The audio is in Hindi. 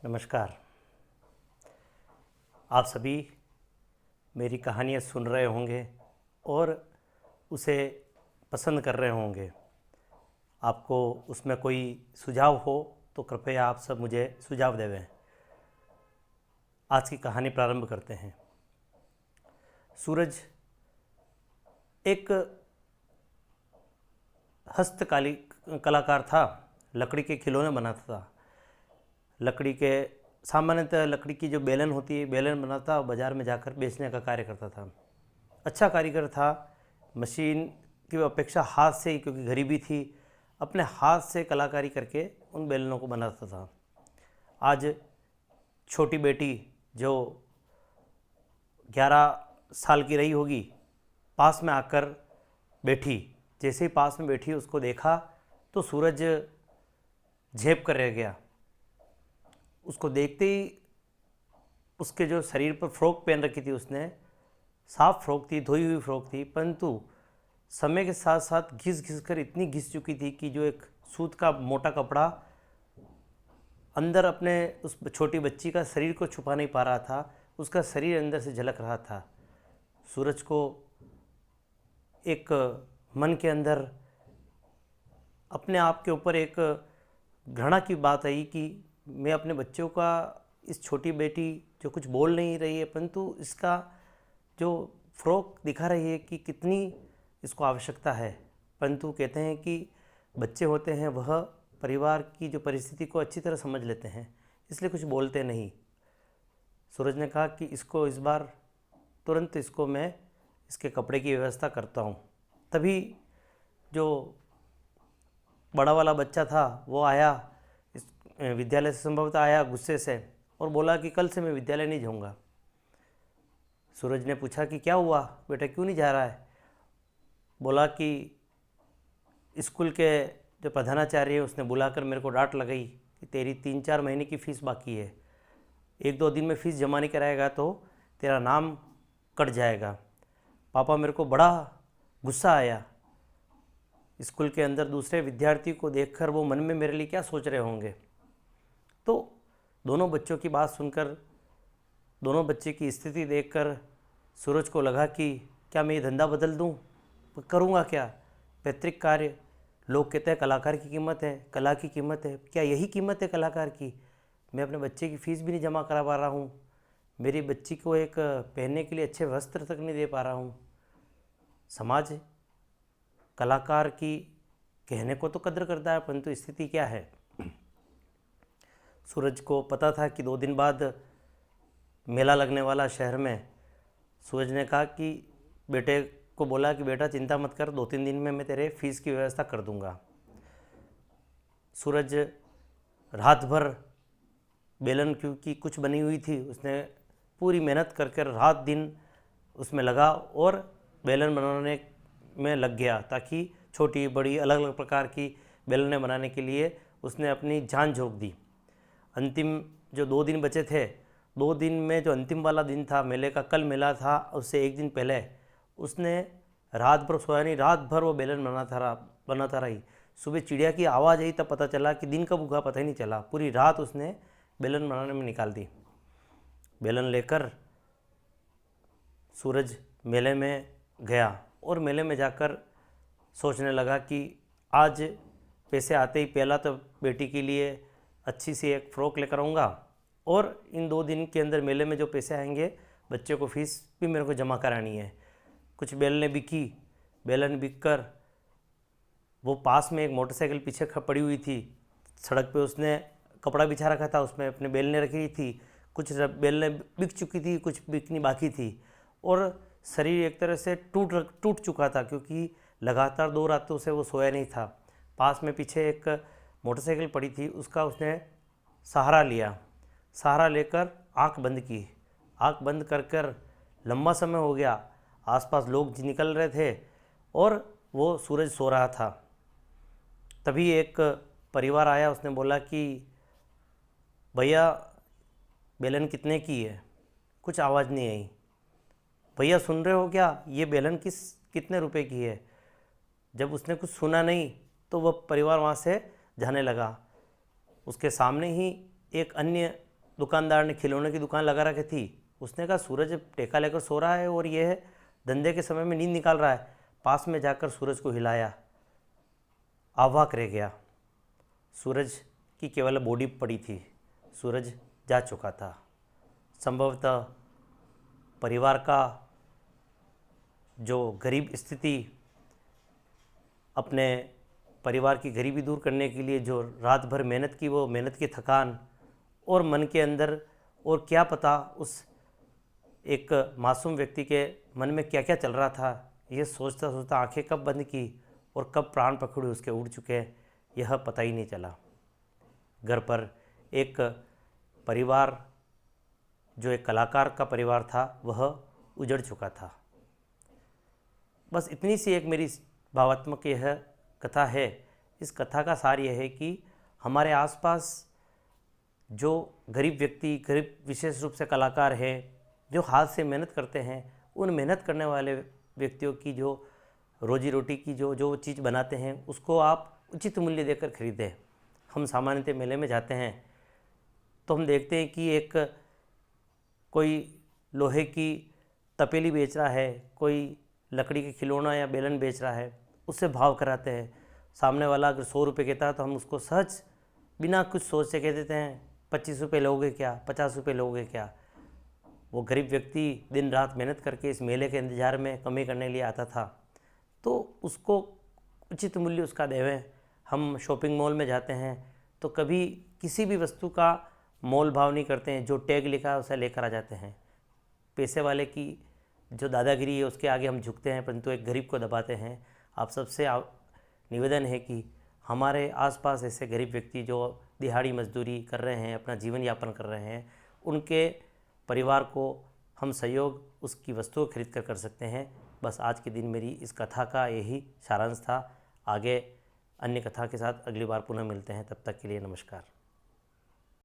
नमस्कार। आप सभी मेरी कहानियाँ सुन रहे होंगे और उसे पसंद कर रहे होंगे। आपको उसमें कोई सुझाव हो तो कृपया आप सब मुझे सुझाव देवें। आज की कहानी प्रारंभ करते हैं। सूरज एक हस्तकाली कलाकार था। लकड़ी के खिलौने बनाता था। लकड़ी के सामान्यतः लकड़ी की जो बेलन होती है, बेलन बनाता और बाज़ार में जाकर बेचने का कार्य करता था। अच्छा कारीगर था। मशीन की अपेक्षा हाथ से ही, क्योंकि गरीबी थी, अपने हाथ से कलाकारी करके उन बेलनों को बनाता था। आज छोटी बेटी जो 11 साल की रही होगी, पास में आकर बैठी। जैसे ही पास में बैठी उसको देखा तो सूरज झेप कर रह गया। उसको देखते ही उसके जो शरीर पर फ्रॉक पहन रखी थी, उसने साफ फ्रॉक थी, धोई हुई फ्रॉक थी, परंतु समय के साथ साथ घिस घिस कर इतनी घिस चुकी थी कि जो एक सूत का मोटा कपड़ा अंदर अपने उस छोटी बच्ची का शरीर को छुपा नहीं पा रहा था, उसका शरीर अंदर से झलक रहा था। सूरज को एक मन के अंदर अपने आप के ऊपर एक घृणा की बात आई कि मैं अपने बच्चों का, इस छोटी बेटी जो कुछ बोल नहीं रही है, परंतु इसका जो फ्रॉक दिखा रही है कि कितनी इसको आवश्यकता है, परंतु कहते हैं कि बच्चे होते हैं वह परिवार की जो परिस्थिति को अच्छी तरह समझ लेते हैं, इसलिए कुछ बोलते नहीं। सूरज ने कहा कि इसको इस बार तुरंत इसको मैं इसके कपड़े की व्यवस्था करता हूँ। तभी जो बड़ा वाला बच्चा था वो आया, इस विद्यालय से संभवतः आया गुस्से से, और बोला कि कल से मैं विद्यालय नहीं जाऊँगा। सूरज ने पूछा कि क्या हुआ बेटा, क्यों नहीं जा रहा है? बोला कि स्कूल के जो प्रधानाचार्य है उसने बुलाकर मेरे को डांट लगाई कि तेरी 3-4 महीने की फ़ीस बाकी है, 1-2 दिन में फ़ीस जमा नहीं कराएगा तो तेरा नाम कट जाएगा। पापा, मेरे को बड़ा गुस्सा आया। स्कूल के अंदर दूसरे विद्यार्थी को देखकर वो मन में मेरे लिए क्या सोच रहे होंगे। तो दोनों बच्चों की बात सुनकर, दोनों बच्चे की स्थिति देखकर सूरज को लगा कि क्या मैं ये धंधा बदल दूं? करूंगा क्या? पैतृक कार्य, लोग कहते हैं कलाकार की कीमत है, कला की कीमत है। क्या यही कीमत है कलाकार की? मैं अपने बच्चे की फ़ीस भी नहीं जमा करा पा रहा हूँ, मेरी बच्ची को एक पहनने के लिए अच्छे वस्त्र तक नहीं दे पा रहा हूँ। समाज कलाकार की कहने को तो कद्र करता है, परंतु स्थिति क्या है? सूरज को पता था कि 2 दिन बाद मेला लगने वाला शहर में। सूरज ने कहा कि बेटे को बोला कि बेटा चिंता मत कर, 2-3 दिन में मैं तेरे फीस की व्यवस्था कर दूंगा। सूरज रात भर बेलन क्योंकि कुछ बनी हुई थी, उसने पूरी मेहनत कर कर रात दिन उसमें लगा और बेलन बनाने में लग गया, ताकि छोटी बड़ी अलग अलग प्रकार की बेलनें बनाने के लिए उसने अपनी जान झोंक दी। अंतिम जो 2 दिन बचे थे, 2 दिन में जो अंतिम वाला दिन था मेले का, कल मेला था, उससे 1 दिन पहले उसने रात भर सोया नहीं, रात भर वो बेलन बनाता रही। सुबह चिड़िया की आवाज़ आई तब पता चला कि दिन कब उगा, पता ही नहीं चला। पूरी रात उसने बेलन बनाने में निकाल दी। बेलन लेकर सूरज मेले में गया और मेले में जाकर सोचने लगा कि आज पैसे आते ही पहला तो बेटी के लिए अच्छी सी एक फ़्रॉक लेकर आऊँगा, और इन 2 दिन के अंदर मेले में जो पैसे आएंगे बच्चे को फ़ीस भी मेरे को जमा करानी है। कुछ बेलने बिकी। बेलन बिक कर वो पास में एक मोटरसाइकिल पीछे पड़ी हुई थी, सड़क पे उसने कपड़ा बिछा रखा था, उसमें अपने बेलने रखी थी। कुछ बेलने बिक चुकी थी, कुछ बिकनी बाकी थी, और शरीर एक तरह से टूट चुका था, क्योंकि लगातार 2 रातों से वो सोया नहीं था। पास में पीछे एक मोटरसाइकिल पड़ी थी, उसका उसने सहारा लिया। सहारा लेकर आंख बंद की। आंख बंद कर कर लंबा समय हो गया। आसपास लोग निकल रहे थे और वो सूरज सो रहा था। तभी एक परिवार आया, उसने बोला कि भैया बेलन कितने की है? कुछ आवाज़ नहीं आई। भैया सुन रहे हो क्या, ये बेलन कितने रुपए की है? जब उसने कुछ सुना नहीं तो वह परिवार वहाँ से जाने लगा। उसके सामने ही एक अन्य दुकानदार ने खिलौने की दुकान लगा रखी थी, उसने कहा सूरज टेका लेकर सो रहा है और यह धंधे के समय में नींद निकाल रहा है। पास में जाकर सूरज को हिलाया, अवाक रह गया। सूरज की केवल बॉडी पड़ी थी, सूरज जा चुका था। संभवतः परिवार का जो गरीब स्थिति, अपने परिवार की गरीबी दूर करने के लिए जो रात भर मेहनत की, वो मेहनत की थकान और मन के अंदर, और क्या पता उस एक मासूम व्यक्ति के मन में क्या क्या चल रहा था, ये सोचता सोचता आंखें कब बंद की और कब प्राण पखेरु उसके उड़ चुके, यह पता ही नहीं चला। घर पर एक परिवार, जो एक कलाकार का परिवार था, वह उजड़ चुका था। बस इतनी सी एक मेरी भावात्मक यह कथा है। इस कथा का सार यह है कि हमारे आसपास जो गरीब व्यक्ति, गरीब विशेष रूप से कलाकार है, जो हाथ से मेहनत करते हैं, उन मेहनत करने वाले व्यक्तियों की जो रोजी रोटी की जो चीज़ बनाते हैं, उसको आप उचित मूल्य देकर खरीदें। हम सामान्यतः मेले में जाते हैं तो हम देखते हैं कि एक कोई लोहे की तपेली बेच रहा है, कोई लकड़ी के खिलौना या बेलन बेच रहा है, उससे भाव कराते हैं। सामने वाला अगर 100 रुपये कहता है तो हम उसको सहज बिना कुछ सोचे कह देते हैं 25 रुपये लोगे क्या, 50 रुपये लोगे क्या। वो गरीब व्यक्ति दिन रात मेहनत करके इस मेले के इंतज़ार में कमी करने लिए आता था, तो उसको उचित मूल्य उसका देवें। हम शॉपिंग मॉल में जाते हैं तो कभी किसी भी वस्तु का मोल भाव नहीं करते हैं, जो टैग लिखा है उसे लेकर आ जाते हैं। पैसे वाले की जो दादागिरी है उसके आगे हम झुकते हैं, परंतु एक गरीब को दबाते हैं। आप सबसे निवेदन है कि हमारे आसपास ऐसे गरीब व्यक्ति जो दिहाड़ी मजदूरी कर रहे हैं, अपना जीवन यापन कर रहे हैं, उनके परिवार को हम सहयोग उसकी वस्तुओं खरीद कर सकते हैं। बस आज के दिन मेरी इस कथा का यही सारांश था। आगे अन्य कथा के साथ अगली बार पुनः मिलते हैं, तब तक के लिए नमस्कार।